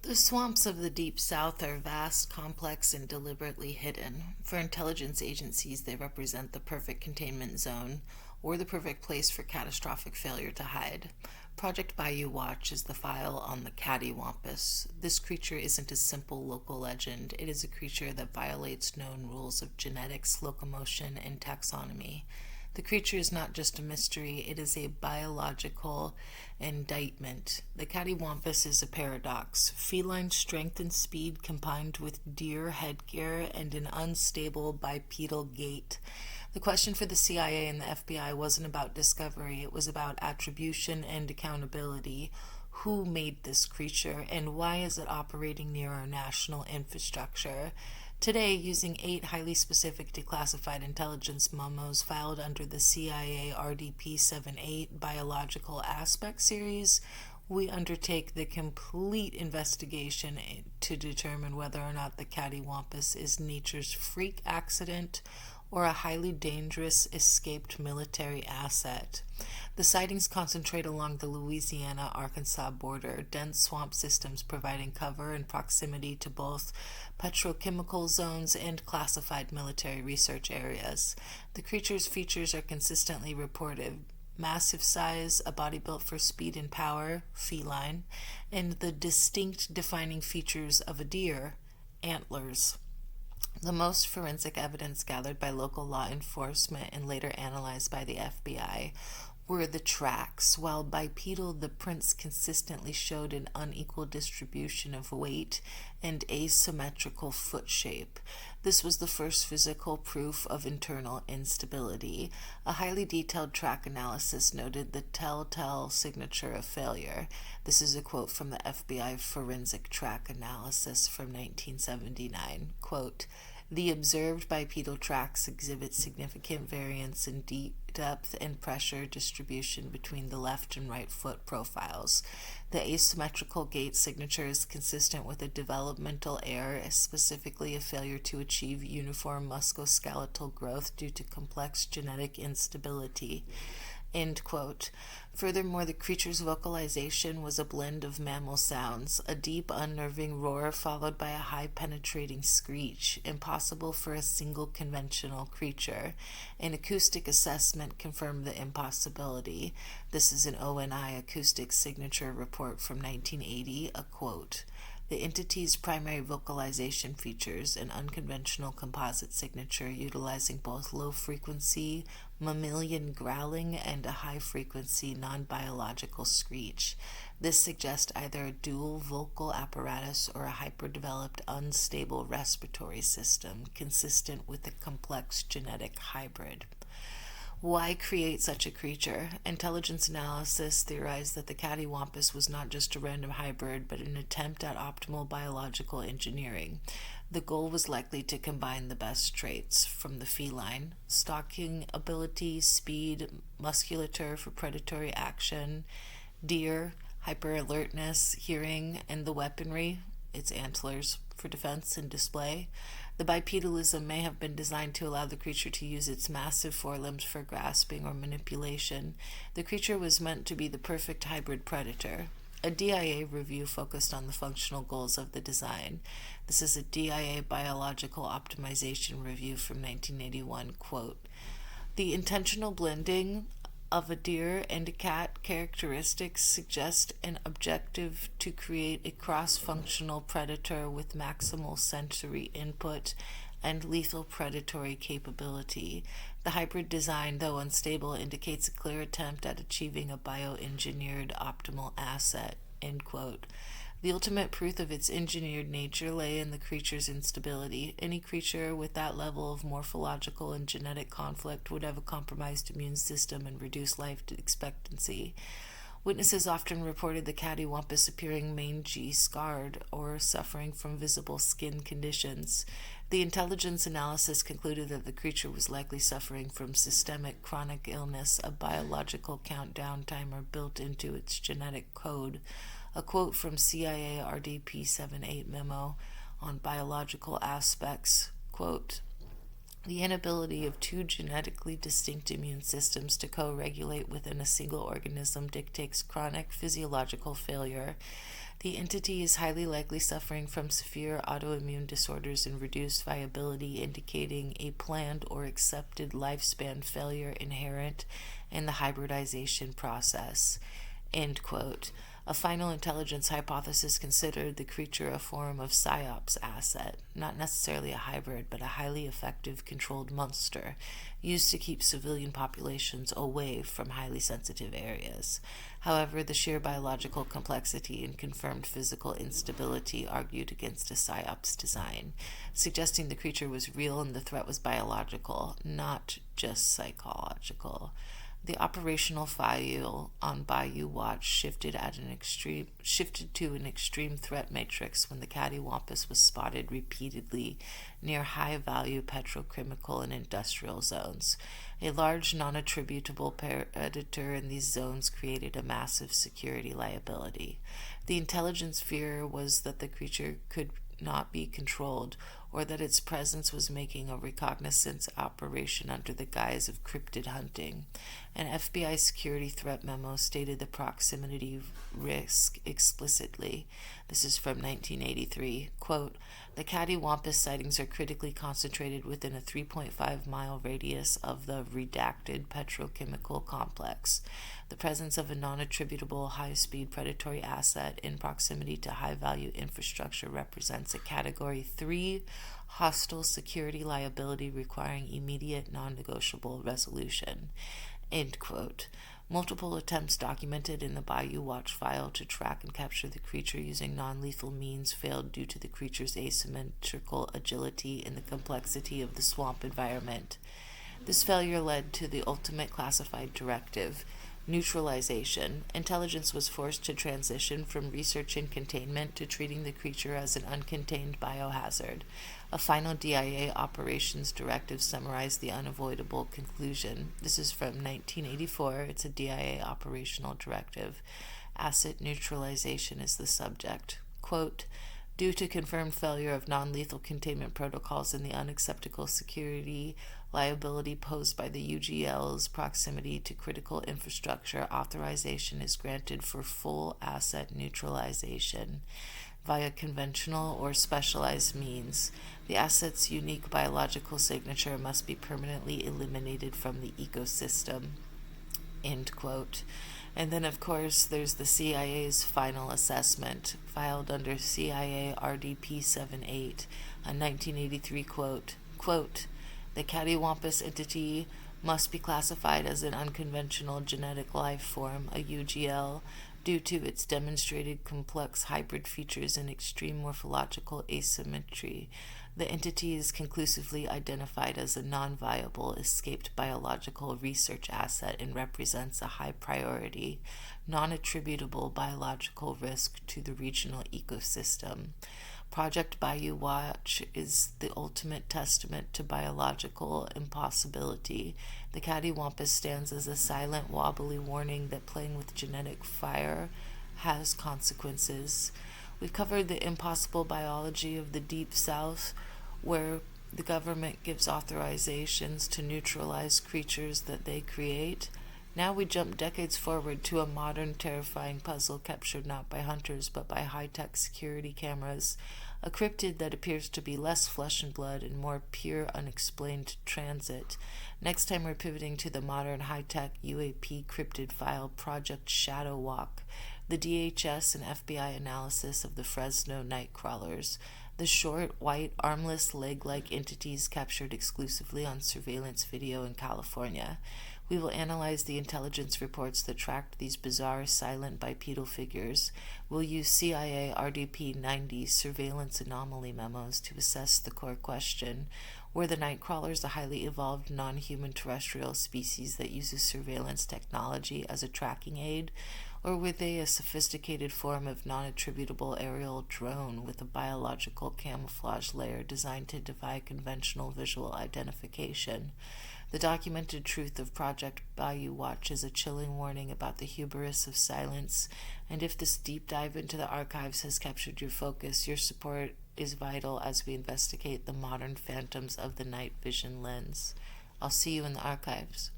The swamps of the Deep South are vast, complex, and deliberately hidden. For intelligence agencies, they represent the perfect containment zone or the perfect place for catastrophic failure to hide. Project BAYOU WATCH is the file on the Caddywhompus. This creature isn't a simple local legend. It is a creature that violates known rules of genetics, locomotion, and taxonomy. The creature is not just a mystery, it is a biological indictment. The Caddywhompus is a paradox. Feline strength and speed combined with deer headgear and an unstable bipedal gait. The question for the CIA and the FBI wasn't about discovery, it was about attribution and accountability. Who made this creature, and why is it operating near our national infrastructure? Today, using 8 highly specific declassified intelligence memos filed under the CIA RDP78 Biological Aspect Series, we undertake the complete investigation to determine whether or not the Caddywhompus is nature's freak accident or a highly dangerous escaped military asset. The sightings concentrate along the Louisiana-Arkansas border, dense swamp systems providing cover and proximity to both petrochemical zones and classified military research areas. The creature's features are consistently reported: massive size, a body built for speed and power, feline, and the distinct defining features of a deer, antlers. The most forensic evidence gathered by local law enforcement and later analyzed by the FBI were the tracks. While bipedal, the prints consistently showed an unequal distribution of weight and asymmetrical foot shape. This was the first physical proof of internal instability. A highly detailed track analysis noted the telltale signature of failure. This is a quote from the FBI Forensic Track Analysis from 1979. Quote, "The observed bipedal tracks exhibit significant variance in depth and pressure distribution between the left and right foot profiles. The asymmetrical gait signature is consistent with a developmental error, specifically a failure to achieve uniform musculoskeletal growth due to complex genetic instability." End quote. Furthermore, the creature's vocalization was a blend of mammal sounds, a deep, unnerving roar followed by a high, penetrating screech, impossible for a single conventional creature. An acoustic assessment confirmed the impossibility. This is an ONI acoustic signature report from 1980, a quote. The entity's primary vocalization features an unconventional composite signature utilizing both low-frequency mammalian growling and a high-frequency non-biological screech. This suggests either a dual vocal apparatus or a hyperdeveloped unstable respiratory system consistent with a complex genetic hybrid. Why create such a creature? Intelligence analysis theorized that the Caddywhompus was not just a random hybrid, but an attempt at optimal biological engineering. The goal was likely to combine the best traits from the feline: stalking ability, speed, musculature for predatory action; deer, hyper-alertness, hearing, and the weaponry, its antlers, for defense and display. The bipedalism may have been designed to allow the creature to use its massive forelimbs for grasping or manipulation. The creature was meant to be the perfect hybrid predator. A DIA review focused on the functional goals of the design. This is a DIA biological optimization review from 1981, quote, "The intentional blending of a deer and a cat characteristics suggest an objective to create a cross-functional predator with maximal sensory input and lethal predatory capability. The hybrid design, though unstable, indicates a clear attempt at achieving a bioengineered optimal asset." End quote. The ultimate proof of its engineered nature lay in the creature's instability. Any creature with that level of morphological and genetic conflict would have a compromised immune system and reduced life expectancy. Witnesses often reported the Caddywhompus appearing mangy, scarred, or suffering from visible skin conditions. The intelligence analysis concluded that the creature was likely suffering from systemic chronic illness, a biological countdown timer built into its genetic code. A quote from CIA RDP78 memo on biological aspects, quote, "The inability of two genetically distinct immune systems to co-regulate within a single organism dictates chronic physiological failure. The entity is highly likely suffering from severe autoimmune disorders and reduced viability, indicating a planned or accepted lifespan failure inherent in the hybridization process. End quote. A final intelligence hypothesis considered the creature a form of PSYOPs asset, not necessarily a hybrid, but a highly effective controlled monster used to keep civilian populations away from highly sensitive areas. However, the sheer biological complexity and confirmed physical instability argued against a PSYOPs design, suggesting the creature was real and the threat was biological, not just psychological. The operational file on BAYOU WATCH shifted to an extreme threat matrix when the Caddywhompus was spotted repeatedly near high-value petrochemical and industrial zones. A large non-attributable predator in these zones created a massive security liability. The intelligence fear was that the creature could not be controlled, or that its presence was making a reconnaissance operation under the guise of cryptid hunting. An FBI security threat memo stated the proximity risk explicitly. This is from 1983. Quote, "The Caddywhompus sightings are critically concentrated within a 3.5-mile radius of the redacted petrochemical complex. The presence of a non-attributable high-speed predatory asset in proximity to high-value infrastructure represents a Category 3 hostile security liability requiring immediate non-negotiable resolution." End quote. Multiple attempts documented in the BAYOU WATCH file to track and capture the creature using non-lethal means failed due to the creature's asymmetrical agility and the complexity of the swamp environment. This failure led to the ultimate classified directive, neutralization. Intelligence was forced to transition from research and containment to treating the creature as an uncontained biohazard. A final DIA operations directive summarized the unavoidable conclusion. This is from 1984. It's a DIA operational directive. Asset neutralization is the subject. Quote, "Due to confirmed failure of non-lethal containment protocols and the unacceptable security liability posed by the UGL's proximity to critical infrastructure, authorization is granted for full asset neutralization via conventional or specialized means. The asset's unique biological signature must be permanently eliminated from the ecosystem." End quote. And then, of course, there's the CIA's final assessment, filed under CIA RDP78, a 1983 quote, "The Caddywhompus entity must be classified as an unconventional genetic life form, a UGL, due to its demonstrated complex hybrid features and extreme morphological asymmetry. The entity is conclusively identified as a non-viable, escaped biological research asset and represents a high-priority, non-attributable biological risk to the regional ecosystem. Project BAYOU WATCH is the ultimate testament to biological impossibility. The Caddywhompus stands as a silent, wobbly warning that playing with genetic fire has consequences." We've covered the impossible biology of the Deep South, where the government gives authorizations to neutralize creatures that they create. Now we jump decades forward to a modern, terrifying puzzle captured not by hunters but by high-tech security cameras, a cryptid that appears to be less flesh and blood and more pure, unexplained transit. Next time we're pivoting to the modern, high-tech UAP cryptid file, Project Shadow Walk, the DHS and FBI analysis of the Fresno night crawlers, the short, white, armless, leg-like entities captured exclusively on surveillance video in California. We will analyze the intelligence reports that tracked these bizarre, silent bipedal figures. We'll use CIA RDP90 surveillance anomaly memos to assess the core question: were the night crawlers a highly evolved non-human terrestrial species that uses surveillance technology as a tracking aid, or were they a sophisticated form of non-attributable aerial drone with a biological camouflage layer designed to defy conventional visual identification? The documented truth of Project BAYOU WATCH is a chilling warning about the hubris of silence, and if this deep dive into the archives has captured your focus, your support is vital as we investigate the modern phantoms of the night vision lens. I'll see you in the archives.